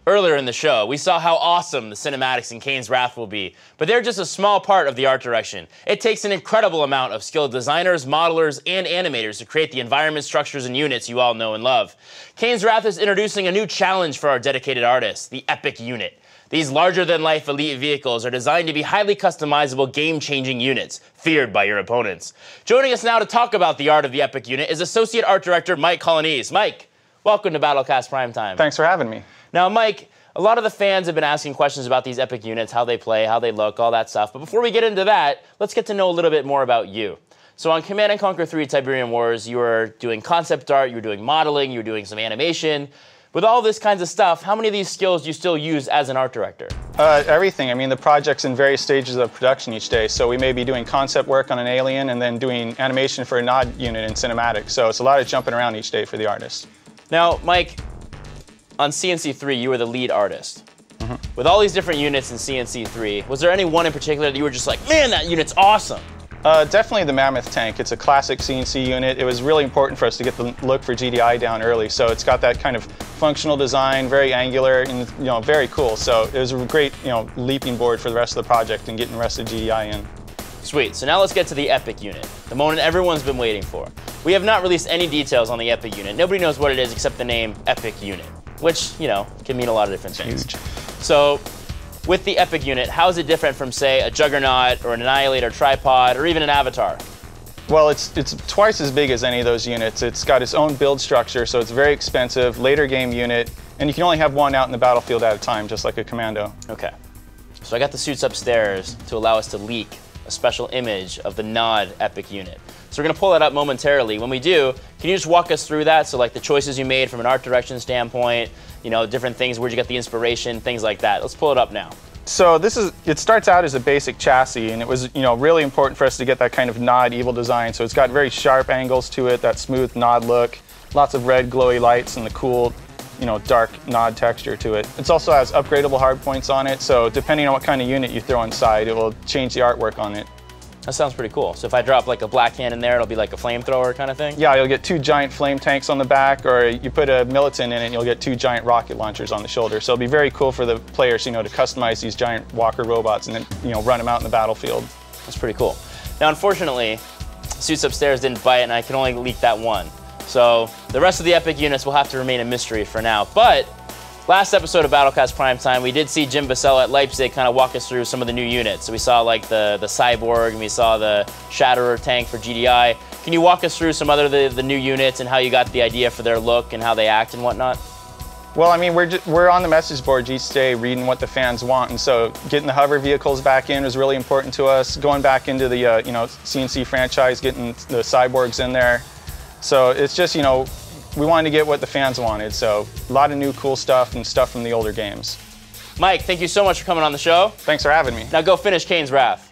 Earlier in the show, we saw how awesome the cinematics in Kane's Wrath will be, but they're just a small part of the art direction. It takes an incredible amount of skilled designers, modelers, and animators to create the environment, structures, and units you all know and love. Kane's Wrath is introducing a new challenge for our dedicated artists, the Epic Unit. These larger-than-life elite vehicles are designed to be highly customizable, game-changing units, feared by your opponents. Joining us now to talk about the art of the Epic Unit is Associate Art Director Mike Colonese. Mike, welcome to Battlecast PrimeTime. Thanks for having me. Now, Mike, a lot of the fans have been asking questions about these Epic Units, how they play, how they look, all that stuff. But before we get into that, let's get to know a little bit more about you. So on Command & Conquer 3 Tiberium Wars, you were doing concept art, you were doing modeling, you were doing some animation. With all this kinds of stuff, how many of these skills do you still use as an art director? Everything. I mean, the project's in various stages of production each day. So we may be doing concept work on an alien and then doing animation for a nod unit in cinematics. So it's a lot of jumping around each day for the artist. Now, Mike, on CnC3, you were the lead artist. With all these different units in CnC3, was there any one in particular that you were just like, man, that unit's awesome? Definitely the Mammoth tank. It's a classic CNC unit. It was really important for us to get the look for GDI down early. So it's got that kind of functional design, very angular, and very cool. So it was a great leaping board for the rest of the project and getting the rest of GDI in. Sweet. So now let's get to the Epic Unit, the moment everyone's been waiting for. We have not released any details on the Epic Unit. Nobody knows what it is except the name Epic Unit, which can mean a lot of different things. Huge. So with the Epic Unit, how is it different from, say, a Juggernaut or an Annihilator tripod or even an Avatar? Well, it's twice as big as any of those units. It's got its own build structure, so it's very expensive, later game unit, and you can only have one out in the battlefield at a time, just like a Commando. Okay. So I got the suits upstairs to allow us to leak a special image of the Nod Epic Unit. So we're going to pull that up momentarily. When we do, can you just walk us through that? So like the choices you made from an art direction standpoint, different things, where'd you get the inspiration, things like that. Let's pull it up now. So it starts out as a basic chassis, and it was really important for us to get that kind of Nod evil design. So it's got very sharp angles to it, that smooth Nod look, lots of red glowy lights, and the cool dark Nod texture to it. It also has upgradable hardpoints on it, so depending on what kind of unit you throw inside, it will change the artwork on it. That sounds pretty cool. So if I drop like a black hand in there, it'll be like a flamethrower kind of thing? Yeah, you'll get two giant flame tanks on the back, or you put a militant in it and you'll get two giant rocket launchers on the shoulder. So it'll be very cool for the players, to customize these giant walker robots and then, run them out in the battlefield. That's pretty cool. Now, unfortunately, suits upstairs didn't bite and I can only leak that one. So the rest of the Epic Units will have to remain a mystery for now. But last episode of Battlecast PrimeTime, we did see Jim Bissell at Leipzig kind of walk us through some of the new units. So we saw like the Cyborg, and we saw the Shatterer tank for GDI. Can you walk us through some other the new units and how you got the idea for their look and how they act and whatnot? Well, I mean, we're on the message board each day reading what the fans want, and so getting the hover vehicles back in was really important to us. Going back into the CNC franchise, getting the Cyborgs in there. So it's just we wanted to get what the fans wanted, so a lot of new cool stuff and stuff from the older games. Mike, thank you so much for coming on the show. Thanks for having me. Now go finish Kane's Wrath.